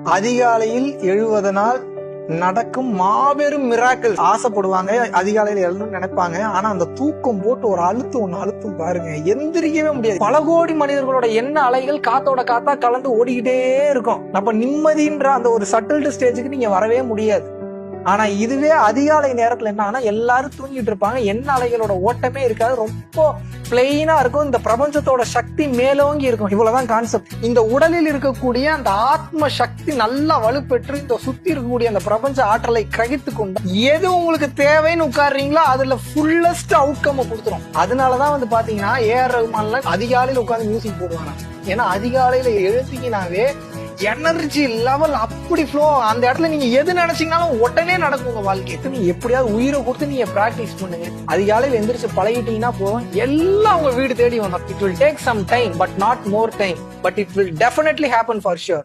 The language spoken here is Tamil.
அதிகாலையில் எழுவதனால் நடக்கும் மாபெரும் மிராக்கிள். ஆசைப்படுவாங்க, அதிகாலையில எழுதணும்னு நினைப்பாங்க. ஆனா அந்த தூக்கம் போட்டு ஒரு அழுத்தம் பாருங்க, எந்திரிக்கவே முடியாது. பல கோடி மனிதர்களோட எண்ண அலைகள் காத்தோட காத்தா கலந்து ஓடிக்கிட்டே இருக்கும். நம்ம நிம்மதின்ற அந்த ஒரு சட்டில்டு ஸ்டேஜுக்கு நீங்க வரவே முடியாது. ஆனா இதுவே அதிகாலை நேரத்துல என்ன ஆனா எல்லாரும் தூங்கிட்டு இருப்பாங்க, எண்ண அலைகளோட ஓட்டமே இருக்காது, ரொம்ப பிளெயினா இருக்கும். இந்த பிரபஞ்சத்தோட சக்தி மேலோங்கி இருக்கும். இவ்வளவுதான் கான்செப்ட். இந்த உடலில் இருக்கக்கூடிய அந்த ஆத்ம சக்தி நல்லா வலுப்பெற்று இந்த சுத்தி இருக்கக்கூடிய அந்த பிரபஞ்ச ஆற்றலை கிரகித்து கொண்டு எது உங்களுக்கு தேவைன்னு உட்கார்றீங்களோ அதுல ஃபுல்லஸ்ட் அவுட்கம் கொடுத்துரும். அதனாலதான் வந்து பாத்தீங்கன்னா ஏஆர் ரஹ்மான்ல அதிகாலையில உட்காந்து மியூசிக் போடுவாங்க. ஏன்னா அதிகாலையில எழுதிக்கினாவே எனர்ஜி லெவல் அப்படி ஃப்ளோ. அந்த இடத்துல நீங்க எது நினைச்சீங்கனாலும் உடனே நடக்கும் உங்க வாழ்க்கைக்கு. நீங்க எப்படியாவது உயிரை கொடுத்து நீங்க பிராக்டிஸ் பண்ணுங்க. அதிகாலையில எந்திரிச்சு பழகிட்டீங்கன்னா போதும், எல்லாம் உங்க வீடு தேடி வரும். It will take some time, but not more time, but it will definitely happen for sure.